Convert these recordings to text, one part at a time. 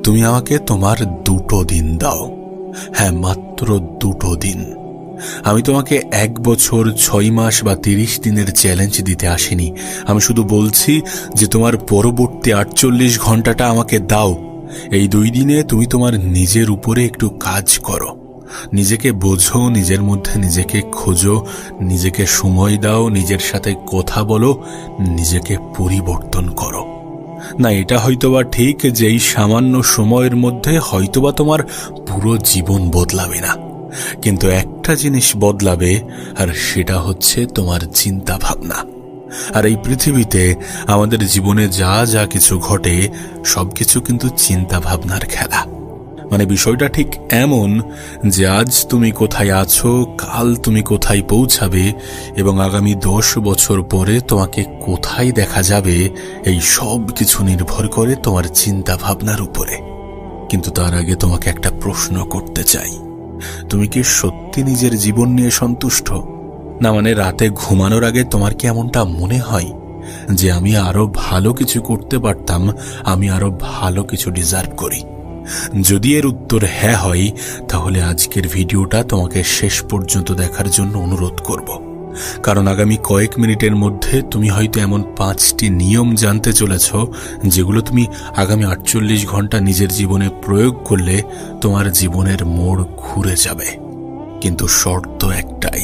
তুমি আমাকে তোমার 2টো দিন দাও। হ্যাঁ, মাত্র 2টো দিন। আমি তোমাকে 1 বছর 6 মাস বা 30 দিনের চ্যালেঞ্জ দিতে আসিনি। আমি শুধু বলছি যে তোমার পরবর্তী 48 ঘন্টাটা আমাকে দাও। এই 2 দিনে তুমি তোমার নিজের উপরে একটু কাজ করো, নিজেকে বোঝো, নিজের মধ্যে নিজেকে খোঁজো, নিজেকে সময় দাও, নিজের সাথে কথা বলো, নিজেকে পরিবর্তন করো। না, এটা হয়তোবা ঠিক যে এই সামান্য সময়ের মধ্যে হয়তোবা তোমার পুরো জীবন বদলাবে না, কিন্তু একটা জিনিস বদলাবে, আর সেটা হচ্ছে তোমার চিন্তা ভাবনা। আর এই পৃথিবীতে আমাদের জীবনে যা যা কিছু ঘটে সবকিছু কিন্তু চিন্তা ভাবনার খেলা। মানে বিষয়টা ঠিক এমন যে আজ তুমি কোথায় আছো, কাল তুমি কোথায় পৌঁছাবে, এবং আগামী 10 বছর পরে তোমাকে কোথায় দেখা যাবে, এই সব কিছু নির্ভর করে তোমার চিন্তা ভাবনার উপরে। কিন্তু তার আগে তোমাকে একটা প্রশ্ন করতে চাই, তুমি কি সত্যি নিজের জীবন নিয়ে সন্তুষ্ট? না, মানে রাতে ঘুমানোর আগে তোমার কি এমনটা মনে হয় যে আমি আরো ভালো কিছু করতে পারতাম, আমি আরো ভালো কিছু ডিজার্ভ করি? যদি এর উত্তর হ্যাঁ হয়, তাহলে আজকের ভিডিওটা তোমাকে শেষ পর্যন্ত দেখার জন্য অনুরোধ করব। কারণ আগামী কয়েক মিনিটের মধ্যে তুমি হয়তো এমন 5টি নিয়ম জানতে চলেছ যেগুলো তুমি আগামী 48 ঘন্টা নিজের জীবনে প্রয়োগ করলে তোমার জীবনের মোড় ঘুরে যাবে। কিন্তু শর্ত একটাই,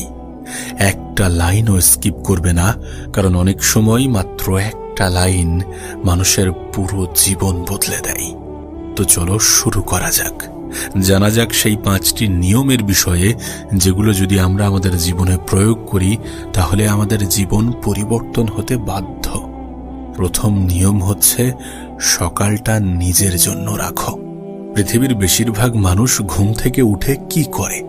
একটা লাইনও স্কিপ করবে না, কারণ অনেক সময় মাত্র একটা লাইন মানুষের পুরো জীবন বদলে দেয়। তো চলো শুরু করা যাক, জানা যাক সেই 5টি নিয়মের বিষয়ে যেগুলো যদি আমরা আমাদের জীবনে প্রয়োগ করি তাহলে আমাদের জীবন পরিবর্তন হতে বাধ্য। প্রথম নিয়ম হচ্ছে সকালটা নিজের জন্য রাখো। পৃথিবীর বেশিরভাগ মানুষ ঘুম থেকে উঠে কি করে?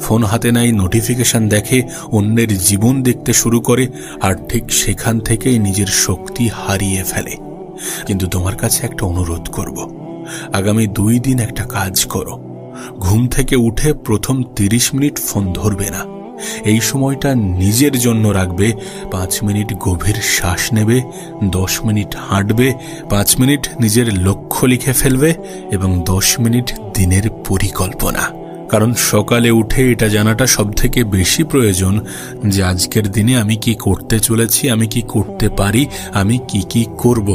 ফোন হাতে নেয়, নোটিফিকেশন দেখে, অন্যের জীবন দেখতে শুরু করে, আর ঠিক সেখান থেকেই নিজের শক্তি হারিয়ে ফেলে। কিন্তু তোমার কাছে একটা অনুরোধ করব, আগামী 2 দিন একটা কাজ করো। ঘুম থেকে উঠে প্রথম 30 মিনিট ফোন ধরবে না। এই সময়টা নিজের জন্য রাখবে। 5 মিনিট গভীর শ্বাস নেবে, 10 মিনিট হাঁটবে, 5 মিনিট নিজের লক্ষ্য লিখে ফেলবে, এবং 10 মিনিট দিনের পরিকল্পনা। কারণ সকালে উঠে এটা জানাটা সবথেকে বেশি প্রয়োজন যে আজকের দিনে আমি কি করতে চলেছি, আমি কি করতে পারি, আমি কি কি করব।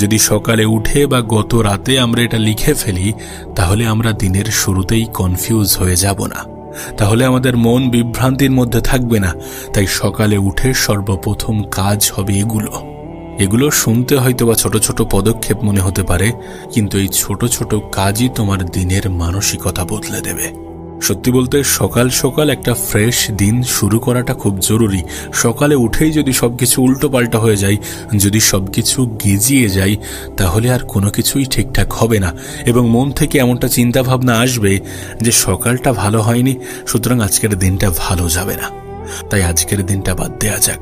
যদি সকালে উঠে বা গত রাতে আমরা এটা লিখে ফেলি তাহলে আমরা দিনের শুরুতেই কনফিউজ হয়ে যাব না, তাহলে আমাদের মন বিভ্রান্তির মধ্যে থাকবে না। তাই সকালে উঠে সর্বপ্রথম কাজ হবে এগুলো শুনতে হয়তো বা ছোট ছোট পদক্ষেপ মনে হতে পারে, কিন্তু এই ছোট ছোট কাজই তোমার দিনের মানসিকতা বদলে দেবে। সত্যি বলতে সকাল সকাল একটা ফ্রেশ দিন শুরু করাটা খুব জরুরি। সকালে উঠেই যদি সবকিছু উল্টো পাল্টা হয়ে যায়, যদি সবকিছু গেজিয়ে যায়, তাহলে আর কোনো কিছুই ঠিকঠাক হবে না, এবং মন থেকে এমনটা চিন্তা ভাবনা আসবে যে সকালটা ভালো হয়নি, সুতরাং আজকের দিনটা ভালো যাবে না। তাই আজকের দিনটা বাদ দেয়া যাক,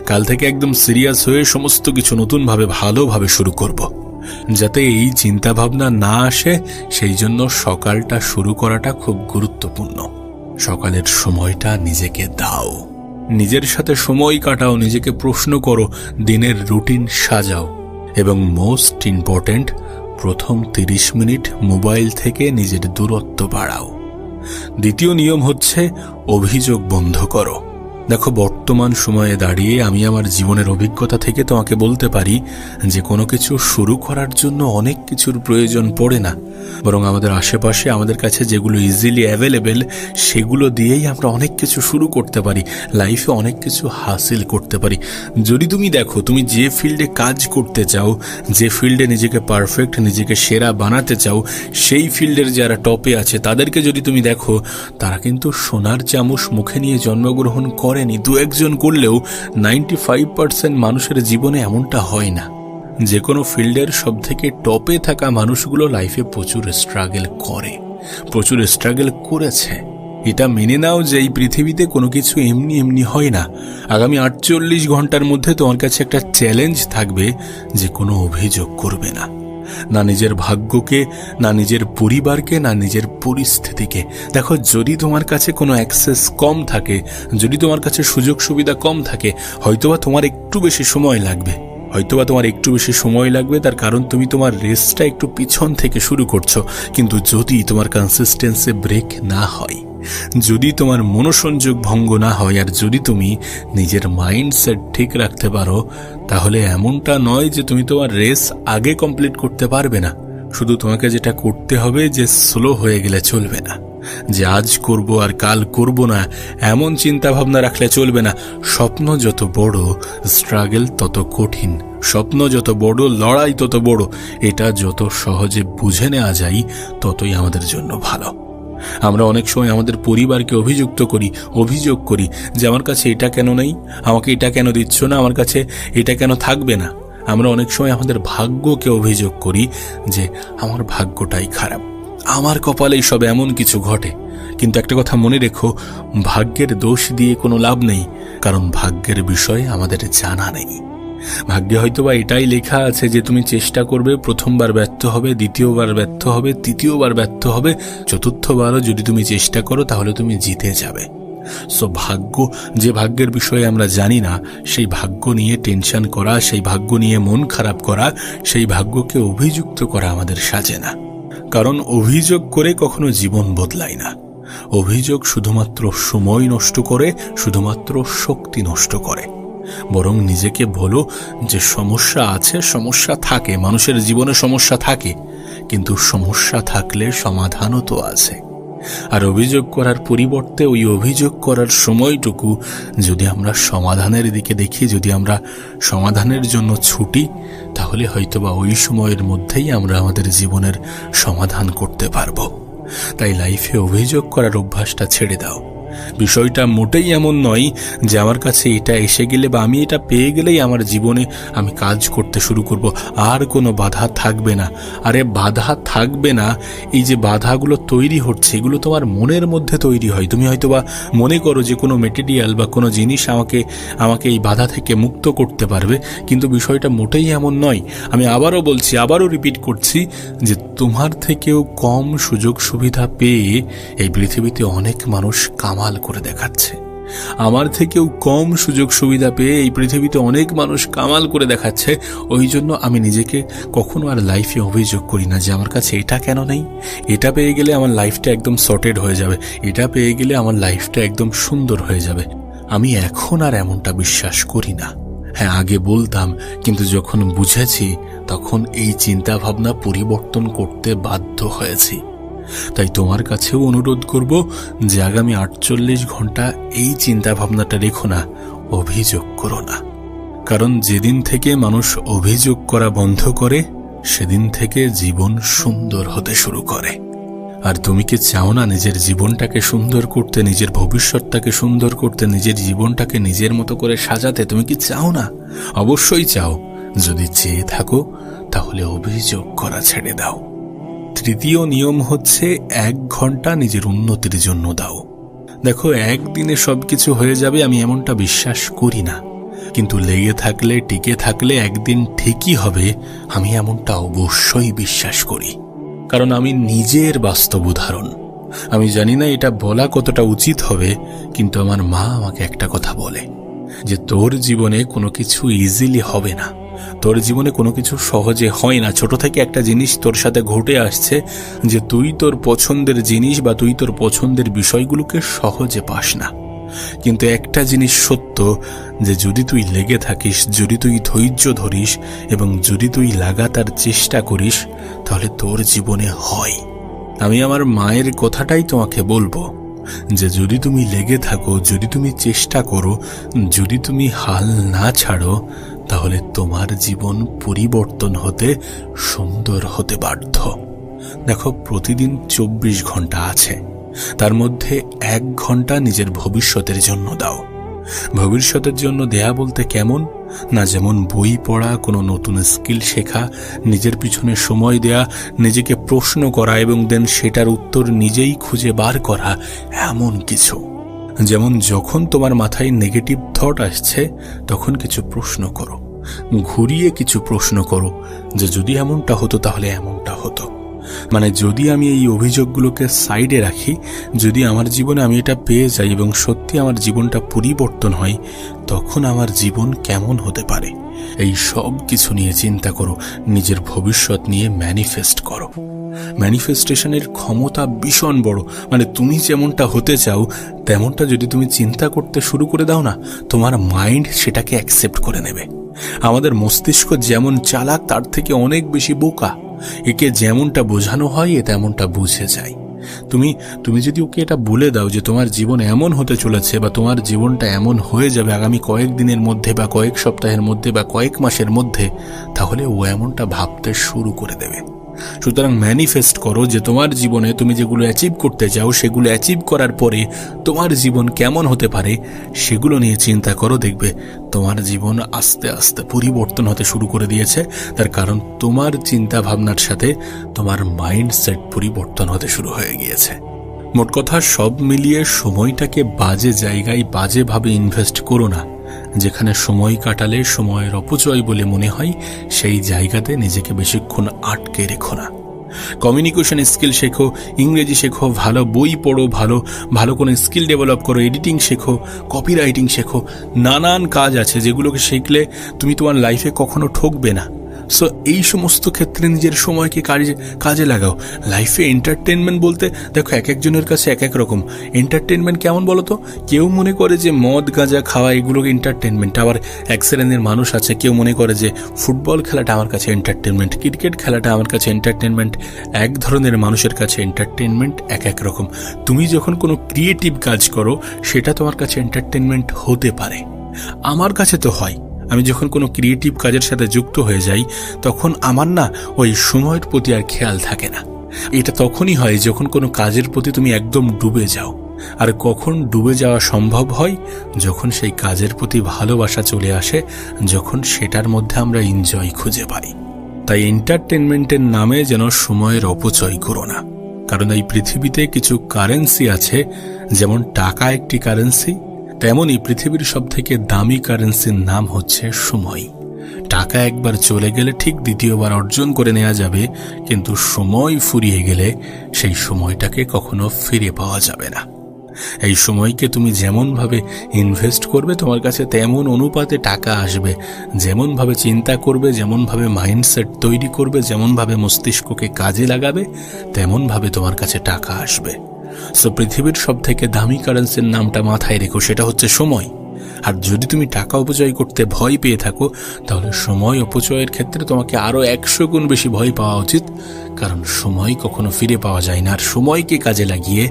কাল থেকে একদম সিরিয়াস হয়ে সমস্ত কিছু নতুনভাবে ভালোভাবে শুরু করব। যাতে এই চিন্তা ভাবনা না আসে সেই জন্য সকালটা শুরু করাটা খুব গুরুত্বপূর্ণ। সকালের সময়টা নিজেকে দাও, নিজের সাথে সময় কাটাও, নিজেকে প্রশ্ন করো, দিনের রুটিন সাজাও, এবং মোস্ট ইম্পর্ট্যান্ট, প্রথম 30 মিনিট মোবাইল থেকে নিজের দূরত্ব বাড়াও। দ্বিতীয় নিয়ম হচ্ছে অভিযোগ বন্ধ করো। দেখো, বর্তমান সময়ে দাঁড়িয়ে আমি আমার জীবনের অভিজ্ঞতা থেকে তোমাকে বলতে পারি যে কোনো কিছু শুরু করার জন্য অনেক কিছুর প্রয়োজন পড়ে না, বরং আমাদের আশেপাশে আমাদের কাছে যেগুলো ইজিলি অ্যাভেলেবেল সেগুলো দিয়েই আমরা অনেক কিছু শুরু করতে পারি, লাইফে অনেক কিছু হাসিল করতে পারি। যদি তুমি দেখো তুমি যে ফিল্ডে কাজ করতে চাও, যে ফিল্ডে নিজেকে পারফেক্ট, নিজেকে সেরা বানাতে চাও, সেই ফিল্ডের যারা টপে আছে তাদেরকে যদি তুমি দেখো, তারা কিন্তু সোনার চামচ মুখে নিয়ে জন্মগ্রহণ করেনি। 2-1 করলেও 95% মানুষের জীবনে এমনটা হয় না। যে কোনো ফিল্ডের সব থেকে টপে থাকা মানুষগুলো লাইফে প্রচুর স্ট্রাগল করে, প্রচুর স্ট্রাগল করেছে। এটা মেনে নাও যে এই পৃথিবীতে কোনো কিছু এমনি এমনি হয় না। আগামী 48 ঘন্টার মধ্যে তোমার কাছে একটা চ্যালেঞ্জ থাকবে যে কোনো অভিযোগ করবে না, না নিজের ভাগ্যকে, না নিজের পরিবারকে, না নিজের পরিস্থিতিকে। দেখো, যদি তোমার কাছে কোনো অ্যাক্সেস কম থাকে, যদি তোমার কাছে সুযোগ সুবিধা কম থাকে, হয়তোবা তোমার একটু বেশি সময় লাগবে, হয়তোবা তোমার একটু বেশি সময় লাগবে, তার কারণ তুমি তোমার রেসটা একটু পিছন থেকে শুরু করছো। কিন্তু যদি তোমার কনসিস্টেন্সি ব্রেক না হয়, যদি তোমার মনোসংযোগ ভঙ্গ না হয়, আর যদি তুমি নিজের মাইন্ডসেট ঠিক রাখতে পারো, তাহলে এমনটা নয় যে তুমি তোমার রেস আগে কমপ্লিট করতে পারবে না। শুধু তোমাকে যেটা করতে হবে যে স্লো হয়ে গেলে চলবে না, যে আজ করব আর কাল করব না এমন চিন্তা ভাবনা রাখলে চলবে না। স্বপ্ন যত বড়, স্ট্রাগল তত কঠিন। স্বপ্ন যত বড়, লড়াই তত বড়। এটা যত সহজে বুঝে নেওয়া যায় ততই আমাদের জন্য ভালো। আমরা অনেক সময় আমাদের পরিবারকে অভিযোগ করি যে আমার কাছে এটা কেন নেই, আমাকে এটা কেন দিচ্ছ না, আমার কাছে এটা কেন থাকবে না। আমরা অনেক সময় আমাদের ভাগ্যকে অভিযোগ করি যে আমার ভাগ্যটাই খারাপ, আমার কপালেই সব এমন কিছু ঘটে। কিন্তু একটা কথা মনে রেখো, ভাগ্যের দোষ দিয়ে কোনো লাভ নেই, কারণ ভাগ্যের বিষয়ে আমাদের জানা নেই। ভাগ্যে হয়তোবা এটাই লেখা আছে যে তুমি চেষ্টা করবে, প্রথমবার ব্যর্থ হবে, দ্বিতীয়বার ব্যর্থ হবে, তৃতীয়বার ব্যর্থ হবে, চতুর্থবারও যদি তুমি চেষ্টা করো তাহলে তুমি জিতে যাবে। সো যে ভাগ্যের বিষয়ে আমরা জানি না, সেই ভাগ্য নিয়ে টেনশন করা, সেই ভাগ্য নিয়ে মন খারাপ করা, সেই ভাগ্যকে অভিযুক্ত করা আমাদের সাজে না। কারণ অভিযোগ করে কখনো জীবন বদলায় না। অভিযোগ শুধুমাত্র সময় নষ্ট করে, শুধুমাত্র শক্তি নষ্ট করে। বরং নিজেকে বলো যে সমস্যা আছে, সমস্যা থাকে, মানুষের জীবনে সমস্যা থাকে, কিন্তু সমস্যা থাকলে সমাধানও তো আছে। আর অভিযোগ করার পরিবর্তে ওই অভিযোগ করার সময়টুকু যদি আমরা সমাধানের দিকে দেখি, যদি আমরা সমাধানের জন্য ছুটি, তাহলে হয়তোবা ওই সময়ের মধ্যেই আমরা আমাদের জীবনের সমাধান করতে পারবো। তাই লাইফে অভিযোগ করার অভ্যাসটা ছেড়ে দাও। বিষয়টা মোটেই এমন নয় যে আমার কাছে এটা এসে গেলে বা আমি এটা পেয়ে গেলেই আমার জীবনে আমি কাজ করতে শুরু করব, আর কোনো বাধা থাকবে না। আরে বাধা থাকবে না, এই যে বাধাগুলো তৈরি হচ্ছে এগুলো তোমার মনের মধ্যে তৈরি হয়। তুমি হয়তোবা মনে করো যে কোনো মেটেরিয়াল বা কোনো জিনিস আমাকে এই বাধা থেকে মুক্ত করতে পারবে, কিন্তু বিষয়টা মোটেই এমন নয়। আমি আবারও বলছি, আবারও রিপিট করছি যে তোমার থেকেও কম সুযোগ সুবিধা পেয়ে এই পৃথিবীতে অনেক মানুষ কামাল করে দেখাচ্ছে। আমার থেকেও কম সুযোগ সুবিধা পেয়ে এই পৃথিবীতে অনেক মানুষ কামাল করে দেখাচ্ছে। ওই জন্য আমি নিজেকে কখনো আর লাইফে অভিযোগ করি না যে আমার কাছে এটা কেন নেই, এটা পেয়ে গেলে আমার লাইফটা একদম সর্টেড হয়ে যাবে, এটা পেয়ে গেলে আমার লাইফটা একদম সুন্দর হয়ে যাবে। আমি এখন আর এমনটা বিশ্বাস করি না। হ্যাঁ, আগে বলতাম, কিন্তু যখন বুঝেছি তখন এই চিন্তা ভাবনা পরিবর্তন করতে বাধ্য হয়েছি। তাই তোমার কাছেও অনুরোধ করব যে আগামী 48 ঘন্টা এই চিন্তা ভাবনাটা রেখো না, অভিযোগ করো না। কারণ যেদিন থেকে মানুষ অভিযোগ করা বন্ধ করে, সেদিন থেকে জীবন সুন্দর হতে শুরু করে। আর তুমি কি চাও না নিজের জীবনটাকে সুন্দর করতে, নিজের ভবিষ্যৎটাকে সুন্দর করতে, নিজের জীবনটাকে নিজের মতো করে সাজাতে? তুমি কি চাও না? অবশ্যই চাও। যদি চেয়ে থাকো তাহলে অভিযোগ করা ছেড়ে দাও। তৃতীয় নিয়ম হচ্ছে 1 ঘন্টা নিজের উন্নতির জন্য দাও। দেখো, একদিনে সবকিছু হয়ে যাবে আমি এমনটা বিশ্বাস করি না, কিন্তু লেগে থাকলে, টিকে থাকলে একদিন ঠিকই হবে, আমি এমনটা অবশ্যই বিশ্বাস করি। কারণ আমি নিজের বাস্তব উদাহরণ। আমি জানি না এটা বলা কতটা উচিত হবে, কিন্তু আমার মা আমাকে একটা কথা বলে যে তোর জীবনে কোনো কিছু ইজিলি হবে না, তোর জীবনে কোনো কিছু সহজে হয় না। ছোট থেকে একটা জিনিস তোর সাথে ঘটে আসছে যে তুই তোর পছন্দের জিনিস বা তুই তোর পছন্দের বিষয়গুলোকে সহজে পাস না। কিন্তু একটা জিনিস সত্য, যে যদি তুই লেগে থাকিস, যদি তুই ধৈর্য ধরিস এবং যদি তুই লাগাতার চেষ্টা করিস, তাহলে তোর জীবনে হয়। আমি আমার মায়ের কথাটাই তোমাকে বলবো যে যদি তুমি লেগে থাকো, যদি তুমি চেষ্টা করো, যদি তুমি হাল না ছাড়ো, তাহলে তোমার জীবন পরিবর্তন হতে, সুন্দর হতে বাধ্য। দেখো, প্রতিদিন 24 ঘন্টা আছে, তার মধ্যে 1 ঘন্টা নিজের ভবিষ্যতের জন্য দাও। ভবিষ্যতের জন্য দেয়া বলতে কেমন না, যেমন বই পড়া, কোনো নতুন স্কিল শেখা, নিজের পিছনে সময় দেয়া, নিজেকে প্রশ্ন করা এবং দেন সেটার উত্তর নিজেই খুঁজে বার করা, এমন কিছু। যেমন যখন তোমার মাথায় নেগেটিভ থট আসছে, তখন কিছু প্রশ্ন করো, ঘুরিয়ে কিছু প্রশ্ন করো যে যদি এমনটা হতো তাহলে এমনটা হতো। মানে যদি আমি এই অভিযোগগুলোকে সাইডে রাখি, যদি আমার জীবনে আমি এটা পেয়ে যাই এবং সত্যি আমার জীবনটা পরিবর্তন হয়, তখন আমার জীবন কেমন হতে পারে। এই সব কিছু নিয়ে চিন্তা করো, নিজের ভবিষ্যৎ নিয়ে ম্যানিফেস্ট করো। ম্যানিফেস্টেশনের ক্ষমতা ভীষণ বড়। মানে তুমি যেমনটা হতে চাও তেমনটা যদি তুমি চিন্তা করতে শুরু করে দাও না, তোমার মাইন্ড সেটাকে অ্যাকসেপ্ট করে নেবে। আমাদের মস্তিষ্ক যেমন চালাক তার থেকে অনেক বেশি বোকা। একে যেমনটা বোঝানো হয় এ তেমনটা বুঝে যায়। তুমি যদি ওকে এটা বলে দাও যে তোমার জীবন এমন হতে চলেছে বা তোমার জীবনটা এমন হয়ে যাবে আগামী কয়েক দিনের মধ্যে বা কয়েক সপ্তাহের মধ্যে বা কয়েক মাসের মধ্যে, তাহলে ও এমনটা ভাবতে শুরু করে দেবে। সুতরাং ম্যানিফেস্ট করো যে তোমার জীবনে তুমি যেগুলো অ্যাচিভ করতে চাও সেগুলো অ্যাচিভ করার পরে তোমার জীবন কেমন হতে পারে সেগুলো নিয়ে চিন্তা করো। দেখবে তোমার জীবন আস্তে আস্তে পরিবর্তন হতে শুরু করে দিয়েছে। তার কারণ তোমার চিন্তা ভাবনার সাথে তোমার মাইন্ডসেট পরিবর্তন হতে শুরু হয়ে গিয়েছে। মোট কথা, সব মিলিয়ে সময়টাকে বাজে জায়গায় বাজেভাবে ইনভেস্ট করো না। যেখানে সময় কাটালে সময়ের অপচয় বলে মনে হয় সেই জায়গাতে নিজেকে বেশিক্ষণ আটকে রেখো না। কমিউনিকেশন স্কিল শেখো, ইংরেজি শেখো, ভালো বই পড়ো, ভালো কোনো স্কিল ডেভেলপ করো, এডিটিং শেখো, কপি রাইটিং শেখো। নানান কাজ আছে যেগুলোকে শিখলে তুমি তোমার লাইফে কখনো ঠকবে না। সো এই সমস্ত ক্ষেত্রে নিজের সময়কে কাজে লাগাও। লাইফে এন্টারটেনমেন্ট বলতে দেখো এক একজনের কাছে এক এক রকম এন্টারটেনমেন্ট। কেমন বলো তো? কেউ মনে করে যে মদ গাঁজা খাওয়া এগুলোকে এন্টারটেনমেন্ট। আবার এক শ্রেণীর মানুষ আছে, কেউ মনে করে যে ফুটবল খেলাটা আমার কাছে এন্টারটেনমেন্ট, ক্রিকেট খেলাটা আমার কাছে এন্টারটেনমেন্ট। এক ধরনের মানুষের কাছে এন্টারটেনমেন্ট এক এক রকম। তুমি যখন কোনো ক্রিয়েটিভ কাজ করো সেটা তোমার কাছে এন্টারটেনমেন্ট হতে পারে। আমার কাছে তো হয়। আমি যখন কোনো ক্রিয়েটিভ কাজের সাথে যুক্ত হয়ে যাই তখন আমার না ওই সময়ের প্রতি আর খেয়াল থাকে না। এটা তখনই হয় যখন কোনো কাজের প্রতি তুমি একদম ডুবে যাও। আর কখন ডুবে যাওয়া সম্ভব হয়? যখন সেই কাজের প্রতি ভালোবাসা চলে আসে, যখন সেটার মধ্যে আমরা এনজয় খুঁজে পাই। তাই এন্টারটেনমেন্টের নামে যেন সময়ের অপচয় করো না। কারণ এই পৃথিবীতে কিছু কারেন্সি আছে, যেমন টাকা একটি কারেন্সি, তেমনই পৃথিবীর সবথেকে দামি কারেন্সির নাম হচ্ছে সময়। টাকা একবার চলে গেলে ঠিক দ্বিতীয়বার অর্জন করে নেওয়া যাবে, কিন্তু সময় ফুরিয়ে গেলে সেই সময়টাকে কখনো ফিরে পাওয়া যাবে না। এই সময়কে তুমি যেমনভাবে ইনভেস্ট করবে তোমার কাছে তেমন অনুপাতে টাকা আসবে। যেমনভাবে চিন্তা করবে, যেমনভাবে মাইন্ডসেট তৈরি করবে, যেমনভাবে মস্তিষ্ককে কাজে লাগাবে, তেমনভাবে তোমার কাছে টাকা আসবে। সো পৃথিবীর সব থেকে দামি কারেন্সির নামটা মাথায় রেখো, সেটা হচ্ছে সময়। আর যদি তুমি টাকা অপচয় করতে ভয় পেয়ে থাকো তাহলে সময় অপচয়ের ক্ষেত্রে তোমাকে আরো 100 গুণ বেশি ভয় পাওয়া উচিত। কারণ সময় কখনো ফিরে পাওয়া যায় না, আর সময়কে কাজে লাগিয়ে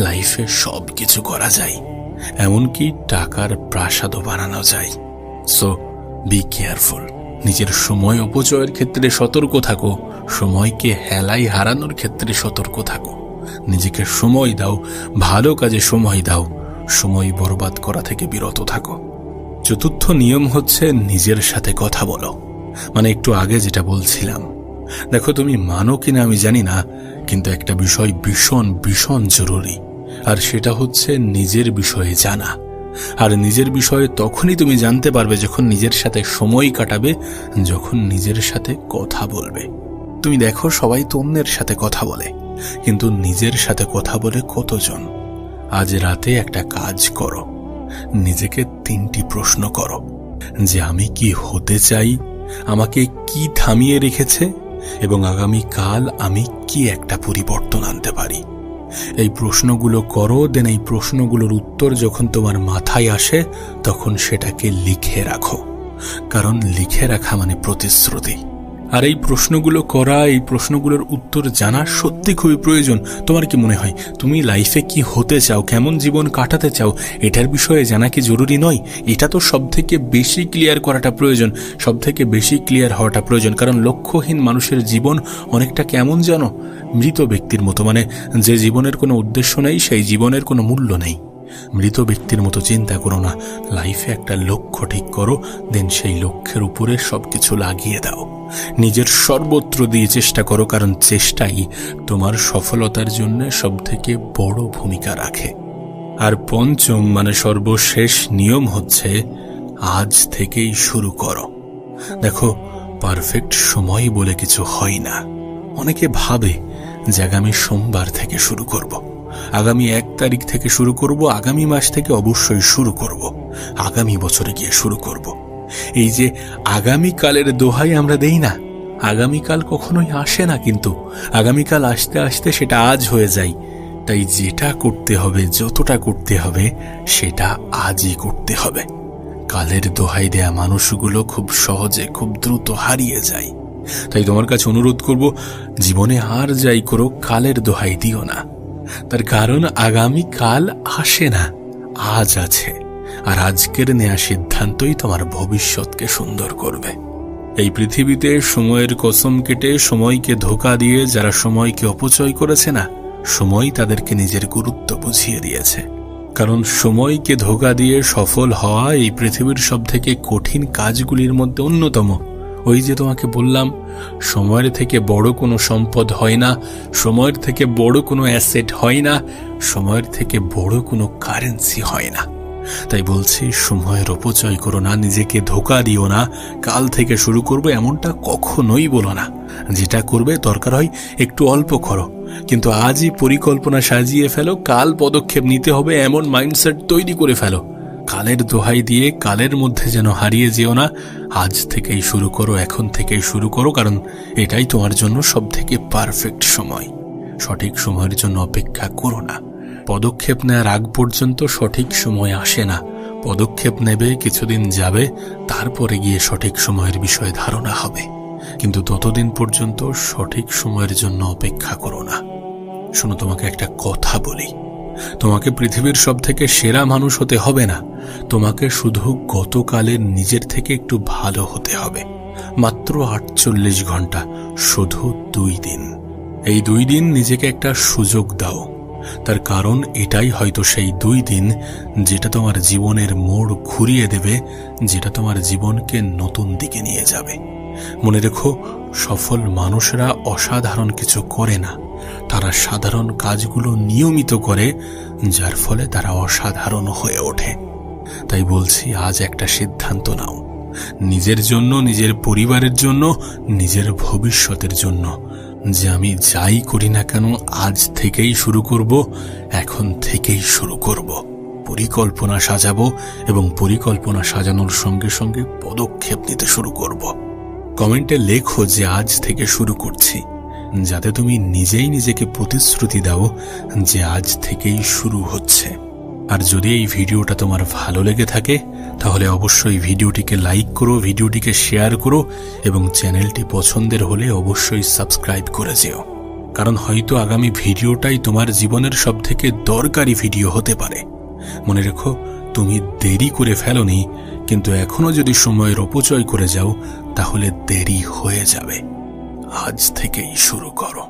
লাইফে সব কিছু করা যায়, এমনকি টাকার প্রাসাদও বানানো যায়। So be careful. নিজের সময় অপচয়ের ক্ষেত্রে সতর্ক থাকো, সময়কে হেলায় হারানোর ক্ষেত্রে সতর্ক থাকো। নিজেকে সময় দাও, ভালো কাজে সময় দাও, সময় বরবাদ করা থেকে বিরত থাকো। চতুর্থ নিয়ম হচ্ছে নিজের সাথে কথা বলো। মানে একটু আগে যেটা বলছিলাম, দেখো তুমি মানো কিনা আমি জানি না, কিন্তু একটা বিষয় ভীষণ ভীষণ জরুরি, আর সেটা হচ্ছে নিজের বিষয়ে জানা। আর নিজের বিষয়ে তখনই তুমি জানতে পারবে যখন নিজের সাথে সময় কাটাবে, যখন নিজের সাথে কথা বলবে। তুমি দেখো সবাই তো অন্যের সাথে কথা বলে, কিন্তু নিজের সাথে কথা বলে কতজন? আজ রাতে একটা কাজ করো, নিজেকে 3টি প্রশ্ন করো যে আমি কি হতে চাই, আমাকে কি থামিয়ে রেখেছে, এবং আগামী কাল আমি কি একটা পরিবর্তন আনতে পারি। এই প্রশ্নগুলো করো। দেন এই প্রশ্নগুলোর উত্তর যখন তোমার মাথায় আসে তখন সেটাকে লিখে রাখো। কারণ লিখে রাখা মানে প্রতিশ্রুতি। আর এই প্রশ্নগুলো করা, এই প্রশ্নগুলোর উত্তর জানা সত্যি খুবই প্রয়োজন। তোমার কি মনে হয় তুমি লাইফে কি হতে চাও, কেমন জীবন কাটাতে চাও, এটার বিষয়ে জানা কি জরুরি নয়? এটা তো সব থেকে বেশি ক্লিয়ার করাটা প্রয়োজন, সব থেকে বেশি ক্লিয়ার হওয়াটা প্রয়োজন। কারণ লক্ষ্যহীন মানুষের জীবন অনেকটা কেমন জানো? মৃত ব্যক্তির মতো। মানে যে জীবনের কোনো উদ্দেশ্য নেই, সেই জীবনের কোনো মূল্য নেই। মৃত ব্যক্তির মতো চিন্তা করো না, লাইফে একটা লক্ষ্য ঠিক করো, দেন সেই লক্ষ্যের উপরে সবকিছু লাগিয়ে দাও। নিজের সর্বত্র দিয়ে চেষ্টা করো, কারণ চেষ্টাই তোমার সফলতার জন্য সবথেকে বড় ভূমিকা রাখে। আর পঞ্চম মানে সর্বশেষ নিয়ম হচ্ছে আজ থেকেই শুরু করো। দেখো পারফেক্ট সময় বলে কিছু হয় না। অনেকে ভাবে যে আগামী সোমবার থেকে শুরু করব, আগামী 1 তারিখ থেকে শুরু করব, আগামী মাস থেকে অবশ্যই শুরু করব, আগামী বছরে গিয়ে শুরু করব। এই যে আগামীকালের দোহাই আমরা দেই না, আগামীকাল কখনোই আসে না, কিন্তু আগামীকাল আসতে আসতে সেটা আজ হয়ে যায়। তাই যেটা করতে হবে, যতটা করতে হবে, সেটা আজই করতে হবে। কালের দোহাই দেয়া মানুষগুলো খুব সহজে, খুব দ্রুত হারিয়ে যায়। তাই তোমার কাছে অনুরোধ করব, জীবনে আর যাই করো, কালের দোহাই দিও না। তার কারণ আগামীকাল আসে না, আজ আছে। আর আজকের নেয়া সিদ্ধান্তই তোমার ভবিষ্যৎকে সুন্দর করবে। এই পৃথিবীতে সময়ের কসম কেটে, সময়কে ধোঁকা দিয়ে যারা সময়কে অপচয় করেছে না, সময় তাদেরকে নিজের গুরুত্ব বুঝিয়ে দিয়েছে। কারণ সময়কে ধোঁকা দিয়ে সফল হওয়া এই পৃথিবীর সবথেকে কঠিন কাজগুলির মধ্যে অন্যতম। ওই যে তোমাকে বললাম, সময়ের থেকে বড় কোনো সম্পদ হয় না, সময়ের থেকে বড় কোনো অ্যাসেট হয় না, সময়ের থেকে বড় কোনো কারেন্সি হয় না। তাই বলছি, সময়ের অপচয় করো না, নিজেকে ধোঁকা দিও না। কাল থেকে শুরু করবে এমনটা কখনোই বলো না। যেটা করবে দরকার হয় একটু অল্প করো, কিন্তু আজই পরিকল্পনা সাজিয়ে ফেলো, কাল পদক্ষেপ নিতে হবে এমন মাইন্ডসেট তৈরি করে ফেলো। কালের দোহাই দিয়ে কালের মধ্যে যেন হারিয়ে যেও না। আজ থেকেই শুরু করো, এখন থেকেই শুরু করো, কারণ এটাই তোমার জন্য সবথেকে পারফেক্ট সময়। সঠিক সময়ের জন্য অপেক্ষা করো না। পদক্ষেপ নেওয়ার আগ পর্যন্ত সঠিক সময় আসে না। পদক্ষেপ নেবে, কিছুদিন যাবে, তারপরে গিয়ে সঠিক সময়ের বিষয়ে ধারণা হবে। কিন্তু ততদিন পর্যন্ত সঠিক সময়ের জন্য অপেক্ষা করো না। শোনো, তোমাকে একটা কথা বলি, তোমাকে পৃথিবীর সবথেকে সেরা মানুষ হতে হবে না। তোমাকে শুধু গতকালের নিজের থেকে একটু ভালো হতে হবে। মাত্র 48 ঘন্টা, শুধু 2 দিন। এই 2 দিন নিজেকে একটা সুযোগ দাও। তার কারণ এটাই হয়তো সেই 2 দিন যেটা তোমার জীবনের মোড় ঘুরিয়ে দেবে, যেটা তোমার জীবনকে নতুন দিকে নিয়ে যাবে। মনে রেখো, সফল মানুষরা অসাধারণ কিছু করে না, তারা সাধারণ কাজগুলো নিয়মিত করে, যার ফলে তারা অসাধারণ হয়ে ওঠে। তাই বলছি, আজ একটা সিদ্ধান্ত নাও, নিজের জন্য, নিজের পরিবারের জন্য, নিজের ভবিষ্যতের জন্য, যে আমি যাই করি না কেন আজ থেকেই শুরু করব, এখন থেকেই শুরু করব। পরিকল্পনা সাজাবো এবং পরিকল্পনা সাজানোর সঙ্গে সঙ্গে পদক্ষেপ নিতে শুরু করব। কমেন্টে লেখো যে আজ থেকে শুরু করছি, যাতে তুমি নিজেই নিজেকে প্রতিশ্রুতি দাও যে আজ থেকেই শুরু হচ্ছে। আর যদি এই ভিডিওটা তোমার ভালো লেগে থাকে, তাহলে অবশ্যই ভিডিওটিকে লাইক করো, ভিডিওটিকে শেয়ার করো এবং চ্যানেলটি পছন্দের হলে অবশ্যই সাবস্ক্রাইব করে যেও। কারণ হয়তো আগামী ভিডিওটাই তোমার জীবনের সবথেকে দরকারি ভিডিও হতে পারে। মনে রেখো, তুমি দেরি করে ফেলোনি, কিন্তু এখনো যদি সময়ের অপচয় করে যাও, তাহলে দেরি হয়ে যাবে। আজ থেকেই শুরু করো।